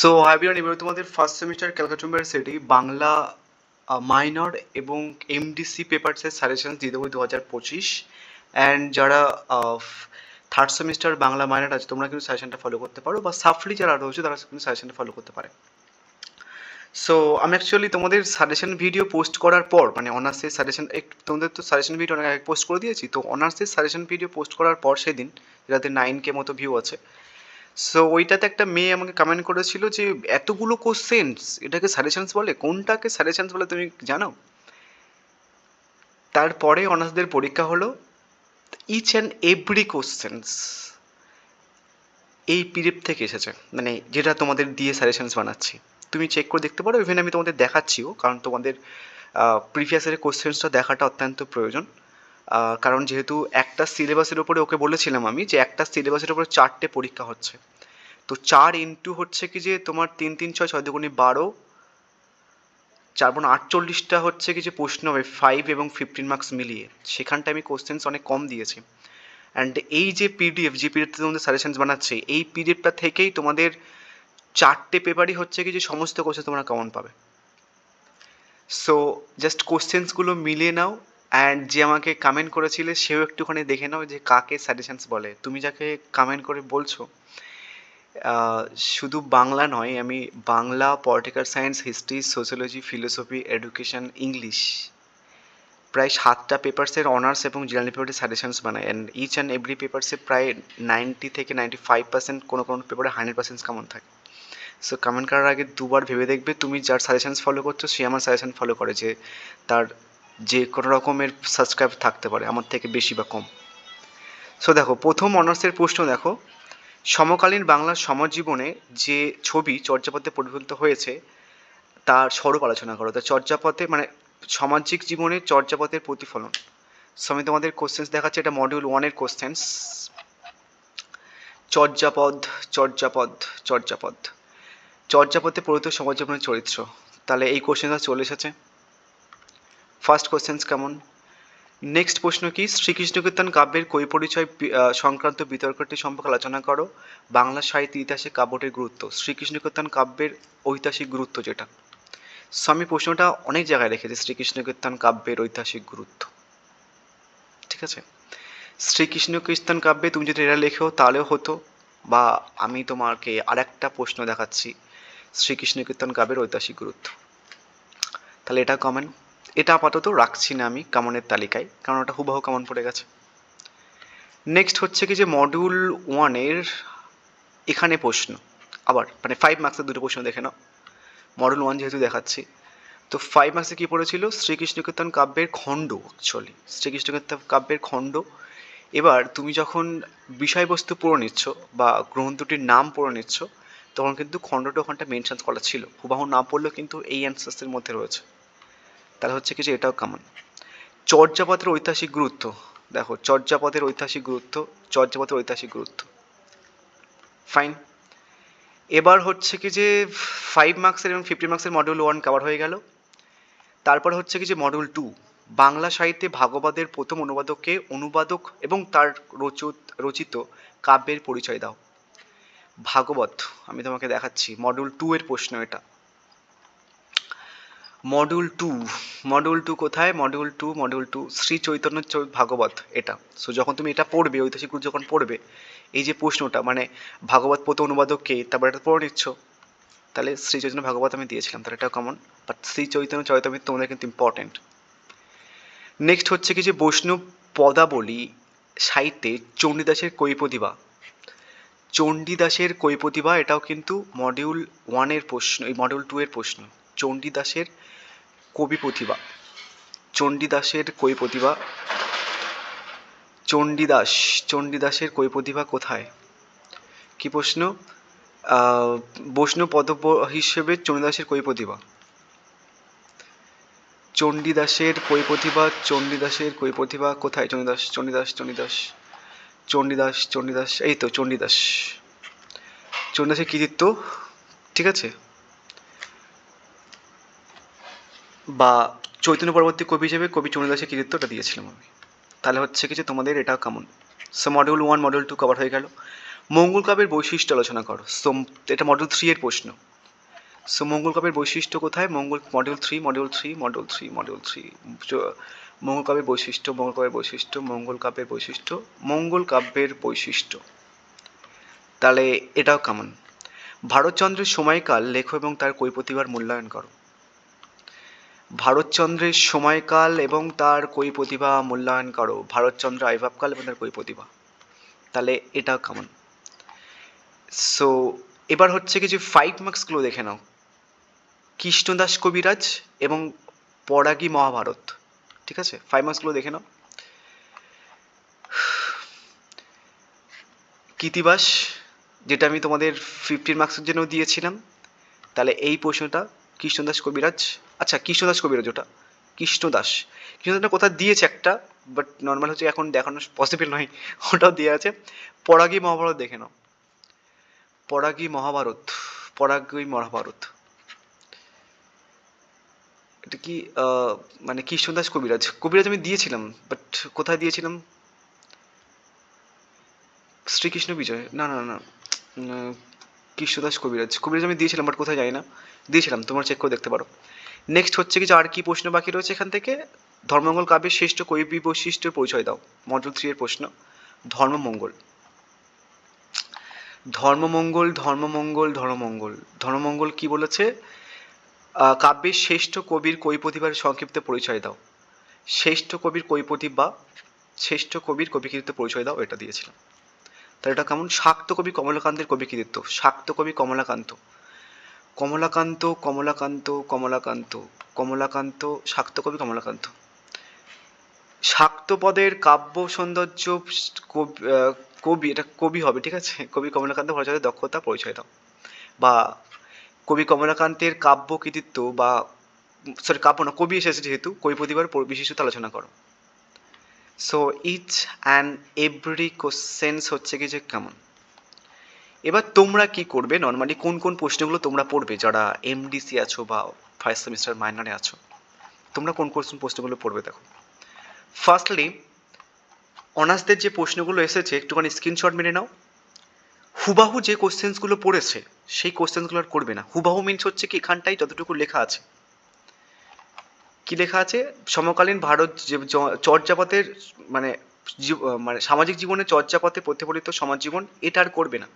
So everyone, এবার তোমাদের first semester Calcutta university Bangla minor এবং এমডিসি পেপারসের সাজেশন দিয়ে দেবো 2025। অ্যান্ড যারা থার্ড সেমিস্টার বাংলা মাইনর আছে তোমরা কিন্তু সাজেশনটা ফলো করতে পারো, বা সাফলি যারা রয়েছে তারা কিন্তু সাজেশনটা ফলো করতে পারে। সো আমি অ্যাকচুয়ালি তোমাদের সাজেশন ভিডিও পোস্ট করার পর, মানে অনার্সের সাজেশন একটু তোমাদের তো সাজেশন ভিডিও অনেক আগে পোস্ট করে দিয়েছি, তো অনার্সের সাজেশন ভিডিও পোস্ট করার পর সেদিন যাতে 9K মতো ভিউ আছে, সো ওইটাতে একটা মেয়ে আমাকে কমেন্ট করেছিল যে এতগুলো কোশ্চেন্স এটাকে সাজেশনস বলে, কোনটাকে সাজেশনস বলে তুমি জানো? তারপরে অনার্সদের পরীক্ষা হলো, ইচ অ্যান্ড এভরি কোশ্চেন্স এই পিডিএফ থেকে এসেছে, মানে যেটা তোমাদের দিয়ে সাজেশনস বানাচ্ছি। তুমি চেক করে দেখতে পারো, ইভেন আমি তোমাদের দেখাচ্ছিও, কারণ তোমাদের প্রিভিয়াস ইয়ারের কোশ্চেন্সটা দেখাটা অত্যন্ত প্রয়োজন। কারণ যেহেতু একটা সিলেবাসের উপরে ওকে বলেছিলাম আমি যে একটা সিলেবাসের উপরে 4টে পরীক্ষা হচ্ছে, তো 4 ইন্টু হচ্ছে কি যে তোমার 3 3 6 6 দুগুণে 12, 4 48টা হচ্ছে কি যে প্রশ্ন হবে 5 এবং 15 মার্কস মিলিয়ে, সেখানটা আমি কোশ্চেন্স অনেক কম দিয়েছি। অ্যান্ড এই যে পিডিএফ, যে পিডিএফটা তোমাদের সাজেশনস বানাচ্ছে, এই পিডিএফটা থেকেই তোমাদের 4টে পেপারই হচ্ছে কি যে সমস্ত কোশ্চেন তোমরা কমন পাবে। সো জাস্ট কোশ্চেন্সগুলো মিলিয়ে নাও, অ্যান্ড যে আমাকে কমেন্ট করেছিলে সেও একটুখানি দেখে নাও যে কাকে সাজেশনস বলে। তুমি যাকে কমেন্ট করে বলছো, শুধু বাংলা নয়, আমি Bangla, political science, history, sociology, philosophy, education, English, প্রায় 7টা পেপারসের অনার্স এবং জেনারেল পেপারের সাজেশনস বানাই। অ্যান্ড ইচ অ্যান্ড এভরি পেপারসে প্রায় 90 থেকে 95%, কোনো কোনো পেপারে 100% কমন থাকে। সো কমেন্ট করার আগে দুবার ভেবে দেখবে তুমি যার সাজেশনস ফলো করছো সে আমার সাজেশন ফলো করে, যে তার যে কোনো রকমের সাবস্ক্রাইব থাকতে পারে আমার থেকে বেশি বা কম। সো দেখো, প্রথম অনার্সের প্রশ্ন দেখো, সমকালীন বাংলার সমাজ জীবনে যে ছবি চর্যাপদে পরিবর্তিত হয়েছে তার স্বরূপ আলোচনা করো। তা চর্যাপদে মানে সামাজিক জীবনে চর্যাপদের প্রতিফলন। সো আমি তোমাদের কোশ্চেন্স দেখাচ্ছি, এটা মডিউল 1-এর কোশ্চেন্স। চর্যাপদ, চর্যাপদ, চর্যাপদ, চর্যাপদে পরিবর্তিত সমাজ জীবনের চরিত্র। তাহলে এই কোশ্চেনটা চলে এসেছে। ফার্স্ট কোশ্চেন্স কেমন? নেক্সট প্রশ্ন কি, শ্রীকৃষ্ণ কীর্তন কাব্যের কৈপরিচয় সংক্রান্ত বিতর্কটি সম্পর্কে আলোচনা করো। বাংলা সাহিত্যের ইতিহাসে কাব্যটির গুরুত্ব। শ্রীকৃষ্ণ কীর্তন কাব্যের ঐতিহাসিক গুরুত্ব যেটা, সো আমি প্রশ্নটা অনেক জায়গায় রেখেছি, শ্রীকৃষ্ণ কীর্তন কাব্যের ঐতিহাসিক গুরুত্ব। ঠিক আছে, শ্রীকৃষ্ণ কীর্তন কাব্যে তুমি যদি এটা লেখো তাহলেও হতো, বা আমি তোমাকে আরেকটা প্রশ্ন দেখাচ্ছি, শ্রীকৃষ্ণ কীর্তন কাব্যের ঐতিহাসিক গুরুত্ব। তাহলে এটা কমন, এটা আপাতত রাখছি না আমি কমনের তালিকায়, কারণ ওটা হুবহু কমন পড়ে গেছে। নেক্সট হচ্ছে কি যে মডিউল 1-এর এখানে প্রশ্ন, আবার মানে 5 মার্কসের দুটো প্রশ্ন দেখে নাও। মডিউল 1 যেহেতু দেখাচ্ছি, তো 5 মার্কসে কী পড়েছিল? শ্রীকৃষ্ণ কীর্তন কাব্যের খণ্ড, অ্যাকচুয়ালি শ্রীকৃষ্ণ কীর্তন কাব্যের খণ্ড। এবার তুমি যখন বিষয়বস্তু পড়ে নিচ্ছ বা গ্রন্থটির নাম পড়ে নিচ্ছ, তখন কিন্তু খণ্ডটা ওখানটা মেনশন করা ছিল, হুবাহু না পড়লেও কিন্তু এই অ্যান্সার্সের মধ্যে রয়েছে। তাহলে হচ্ছে কি যে এটাও কমন। চর্যাপদের ঐতিহাসিক গুরুত্ব, দেখো চর্যাপদের ঐতিহাসিক গুরুত্ব, চর্যাপদের ঐতিহাসিক গুরুত্ব, ফাইন। এবার হচ্ছে কি যে 5 মার্কসের এবং 50 মার্কসের মডিউল 1 কভার হয়ে গেল। তারপর হচ্ছে কি যে মডিউল 2, বাংলা সাহিত্যে ভাগবতের প্রথম অনুবাদককে, অনুবাদক এবং তার রচিত কাব্যের পরিচয় দাও। ভাগবত আমি তোমাকে দেখাচ্ছি, মডিউল 2-এর প্রশ্ন এটা। মডিউল 2 কোথায়? মডিউল 2 শ্রী চৈতন্য ভাগবত এটা। সো যখন তুমি এটা পড়বে, ঐতিহাসিক গুরুত্ব যখন পড়বে, এই যে প্রশ্নটা মানে ভাগবত প্রথম অনুবাদক কে, তারপর এটা পড়ে নিচ্ছ, তাহলে শ্রী চৈতন্য ভাগবত আমি দিয়েছিলাম, তাহলে এটা কমন। বাট শ্রী চৈতন্য চরিতামৃত তোমাদের কিন্তু ইম্পর্টেন্ট। নেক্সট হচ্ছে কি যে বৈষ্ণব পদাবলী সাহিত্যে চণ্ডীদাসের কৈপ্রতিভা। চণ্ডীদাসের কৈপ্রতিভা এটাও কিন্তু মডিউল 1-এর প্রশ্ন, এই মডিউল 2-এর প্রশ্ন। চণ্ডীদাসের কবি প্রতিভা, চণ্ডীদাসের কৈপ্রতিভা, চণ্ডীদাসের কৈপ্রতিভা কোথায়? কি প্রশ্ন? বৈষ্ণব পদব্য হিসেবে চণ্ডীদাসের কৈপ্রতিভা, চণ্ডীদাসের কৈপ্রতিভা কোথায়? চণ্ডীদাস, এই তো চণ্ডীদাসের কৃতিত্ব, ঠিক আছে, বা চৈতন্য পরবর্তী কবি হিসেবে কবি চণ্ডীদাসের কৃতিত্বটা দিয়েছিলাম আমি। তাহলে হচ্ছে কি যে তোমাদের এটা common. So module 1 module 2 cover হয়ে গেল। মঙ্গল কাব্যের বৈশিষ্ট্য আলোচনা করো। সো এটা মডিউল 3-এর প্রশ্ন। সো মঙ্গল কাব্যের বৈশিষ্ট্য কোথায়? মডিউল 3 মঙ্গল কাব্যের বৈশিষ্ট্য, মঙ্গল কাব্যের বৈশিষ্ট্য। তাহলে এটাও কমন। ভারতচন্দ্রের সময়কাল লেখো এবং তার কৈপ্রতিভার মূল্যায়ন করো। ভারতচন্দ্রের সময়কাল এবং তার কৈপ্রতিভা মূল্যায়ন করো। ভারতচন্দ্র আবির্ভাবকাল এবং তার কৈপ্রতিভা। তাহলে এটাও কমন। সো এবার হচ্ছে কি যে 5 মার্কসগুলো দেখে নাও। কৃষ্ণদাস কবিরাজ এবং পরাগী মহাভারত। ঠিক আছে, 5 মার্কসগুলো দেখে নাও। কৃতিবাস, যেটা আমি তোমাদের 15 মার্কসের জন্য দিয়েছিলাম। তাহলে এই প্রশ্নটা কৃষ্ণদাস কবিরাজ, আচ্ছা কৃষ্ণদাস কবিরাজ, ওটা কৃষ্ণদাস কোথায় দিয়েছে একটা, বাট নর্মাল হচ্ছে এখন দেখানো পসিবল নয়, ওটাও দিয়ে আছে। পরাগী মহাভারত দেখে নাও। পরাগী মহাভারত এটা কি মানে কৃষ্ণদাস কবিরাজ আমি দিয়েছিলাম, বাট কোথায় দিয়েছিলাম? শ্রীকৃষ্ণ বিজয়, না না না, কৃষ্ণদাস কবিরাজ আমি দিয়েছিলাম, বাট কোথায় জানি না, দিয়েছিলাম, তোমরা চেক করে দেখতে পারো। নেক্সট হচ্ছে কি যে আর কি প্রশ্ন বাকি রয়েছে এখান থেকে? ধর্মমঙ্গল কাব্যের শ্রেষ্ঠ কবি বৈশিষ্ট্যের পরিচয় দাও। মডিউল 3 এর প্রশ্ন। ধর্মমঙ্গল কি বলেছে? কাব্যের শ্রেষ্ঠ কবির কৈপ্রতিভার সংক্ষিপ্ত পরিচয় দাও। শ্রেষ্ঠ কবির কৃতিত্ব পরিচয় দাও, এটা দিয়েছিলাম। তাহলে এটা কেমন? শাক্ত কবি কমলাকান্তের কবি কৃতিত্ব। শাক্ত কবি কমলাকান্ত, শাক্ত কবি কমলাকান্ত। শাক্তপদের কাব্য সৌন্দর্য কবি, এটা কবি হবে, ঠিক আছে, কবি কমলাকান্ত ভট্টাচার্যের দক্ষতা পরিচয় দাও। বা কবি কমলাকান্তের কাব্য কৃতিত্ব, বা সরি কাব্য না, কবি এসেছে যেহেতু, কৈপ্রতিভার বিশিষ্টতা আলোচনা করো। So each and every questions হচ্ছে কি যে কেমন। এবার তোমরা কি করবে, নর্মালি কোন কোন প্রশ্নগুলো তোমরা পড়বে যারা এমডিসি আছো বা ফার্স্ট সেমিস্টার মাইনরে আছো, তোমরা কোন কোন প্রশ্নগুলো পড়বে? দেখো, ফার্স্টলি অনার্সদের যে প্রশ্নগুলো এসেছে একটুখানি স্ক্রিনশট মেরে নাও। হুবাহু যে কোশ্চেন্সগুলো পড়েছে সেই কোশ্চেন্সগুলো আর করবে না। হুবাহু মিনস হচ্ছে কি এখানটাই যতটুকু লেখা আছে, কি লেখা আছে? সমকালীন ভারত যে চর্যাপদের মানে মানে সামাজিক জীবনে চর্যাপদে প্রতিফলিত সমাজ জীবন, এটা আর করবে না।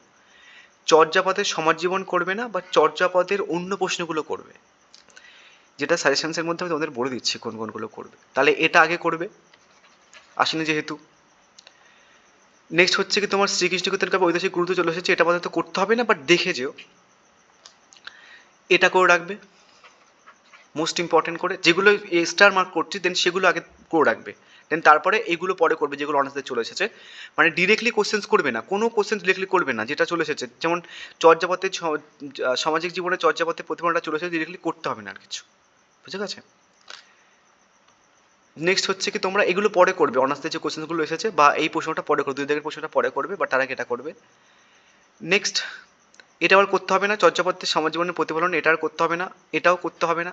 চর্যাপদের সমাজ জীবন করবে না, বা চর্যাপদের অন্য প্রশ্নগুলো করবে, যেটা সাজেশনসের মধ্যে আমি তোমাদের বলে দিচ্ছি কোন কোনগুলো করবে। তাহলে এটা আগে করবে, আসেনি যেহেতু। নেক্সট হচ্ছে কি তোমার শ্রীকৃষ্ণ কীর্তন কাব্য ঐতিহাসিক গুরুত্ব চলে এসেছে, এটা আপাতত করতে হবে না, বাট দেখে যেও, এটা করে রাখবে মোস্ট ইম্পর্টেন্ট করে। যেগুলো স্টার মার্ক করছি দেন সেগুলো আগে করে রাখবে, দেন তারপরে এইগুলো পরে করবে যেগুলো অনার্সদের চলে এসেছে। মানে ডিরেক্টলি কোশ্চেন্স করবে না, কোনো কোশ্চেন্স ডিরেক্টলি করবে না যেটা চলে এসেছে। যেমন চর্যাপদের সামাজিক জীবনে চর্যাপদের প্রতিফলনটা চলে এসেছে, ডিরেক্টলি করতে হবে না আর কিছু, বুঝে গেছে? নেক্সট হচ্ছে কি তোমরা এগুলো পরে করবে, অনার্সদের যে কোশ্চেনগুলো এসেছে বা এই প্রশ্নটা পরে করবে, 2 দাগের প্রশ্নটা পরে করবে, বা তার আগে এটা করবে। নেক্সট, এটা আবার করতে হবে না, চর্যাপদের সমাজ জীবনের প্রতিফলন, এটা আর করতে হবে না, এটাও করতে হবে না,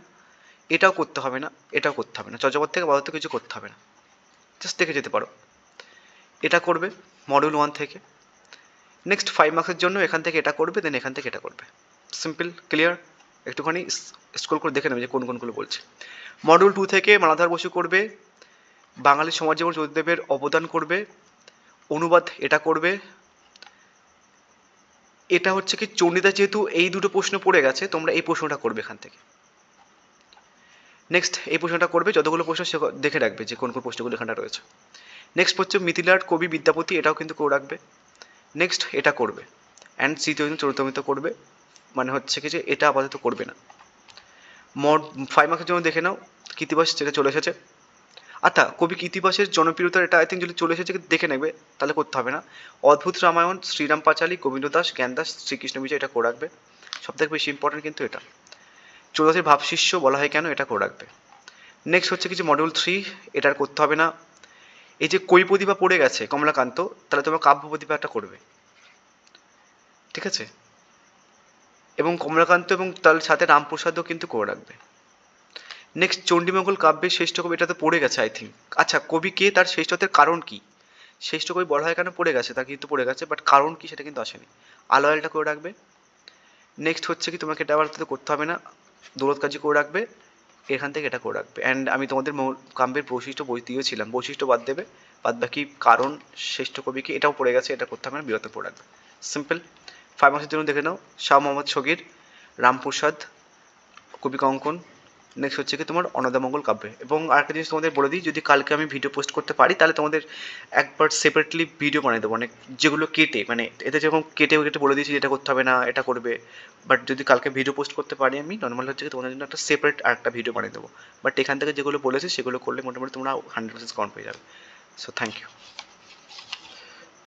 এটাও করতে হবে না, এটাও করতে হবে না, চর্যাপদ থেকে বাদত কিছু করতে হবে না, জাস্ট দেখে যেতে পারো। এটা করবে মডিউল 1 থেকে। নেক্সট 5 মার্কসের জন্য এখান থেকে এটা করবে, দেন এখান থেকে এটা করবে। Simple, clear? একটুখানি স্ক্রল করে দেখে নেবে যে কোন কোনগুলো বলছে। মডিউল 2 থেকে মালাধার বসু করবে, বাঙালি সমাজ জীবন জ্যোতিদেবের অবদান করবে, অনুবাদ এটা করবে। এটা হচ্ছে কি চণ্ডীদাস, যেহেতু এই দুটো প্রশ্ন পড়ে গেছে, তোমরা এই প্রশ্নটা করবে এখান থেকে। নেক্সট এই প্রশ্নটা করবে, যতগুলো প্রশ্ন সে দেখে রাখবে যে কোন কোন প্রশ্নগুলো এখানটা রয়েছে। নেক্সট হচ্ছে মিথিলার কবি বিদ্যাপতি, এটাও কিন্তু করে রাখবে। নেক্সট এটা করবে, অ্যান্ড শ্রীচৈতন্য চরিতামৃত করবে, মানে হচ্ছে কি যে এটা আপাতত করবে না। 5 মার্কের জন্য দেখে নাও কৃতিবাস, যেটা চলে এসেছে। আচ্ছা, কবি কৃতিবাসের জনপ্রিয়তার এটা আই থিঙ্ক যদি চলে এসেছে দেখে নেবে, তাহলে করতে হবে না। অদ্ভুত রামায়ণ, শ্রীরাম পাঁচালী, গোবিন্দ দাস, জ্ঞানদাস, শ্রীকৃষ্ণ বিজয়, এটা করে রাখবে। সবথেকে বেশি ইম্পর্টেন্ট কিন্তু এটা। চৌদাসের ভাবশিষ্য বলা হয় কেন, এটা করে রাখবে। নেক্সট হচ্ছে কিছু মডিউল 3, এটার করতে হবে না। এই যে কই প্রতিভা পড়ে গেছে কমলাকান্ত, তাহলে তোমার কাব্য প্রতিভাটা করবে, ঠিক আছে? এবং কমলাকান্ত এবং তার সাথে রামপ্রসাদও কিন্তু করে রাখবে। নেক্সট চণ্ডীমঙ্গল কাব্যের শ্রেষ্ঠ কবি, এটা তো পড়ে গেছে আই থিঙ্ক। আচ্ছা, কবি কে, তার শ্রেষ্ঠত্বের কারণ কি, শ্রেষ্ঠ কবি বলা হয় কেন পড়ে গেছে, তা কিন্তু পড়ে গেছে, বাট কারণ কি সেটা কিন্তু আসেনি। আলোয়ালটা করে রাখবে। নেক্সট হচ্ছে কি তোমাকে এটা আবার তো করতে হবে না, দৌলত কাজই করে রাখবে, এখান থেকে এটা করে রাখবে। অ্যান্ড আমি তোমাদের কাব্যের বৈশিষ্ট্য বই দিয়েছিলাম, বৈশিষ্ট্য বাদ দেবে, বাদ বাকি কারণ, শ্রেষ্ঠ কবি কি, এটাও পড়ে গেছে, এটা করতে হবে না, বিরত পড়ে রাখবে। সিম্পল। 5 মাসের জন্য দেখে নাও, শাহ মোহাম্মদ শগির, রামপ্রসাদ, কবি কঙ্কন, নেক্সট হচ্ছে কি তোমার অন্নদামঙ্গল কাব্যে। এবং আরেকটা জিনিস তোমাদের বলে দিই, যদি কালকে আমি ভিডিও পোস্ট করতে পারি তাহলে তোমাদের একবার সেপারেটলি ভিডিও বানিয়ে দেবো, অনেক যেগুলো কেটে, মানে এতে যেরকম কেটে কেটে বলে দিয়েছি এটা করতে হবে না, এটা করবে। বাট যদি কালকে ভিডিও পোস্ট করতে পারি আমি, নর্মাল হচ্ছে কি তোমাদের জন্য একটা সেপারেট আর একটা ভিডিও বানিয়ে দেবো। বাট এখান থেকে যেগুলো বলেছি সেগুলো করলে মোটামুটি তোমরা 100% কমন পেয়ে যাবে। So thank you.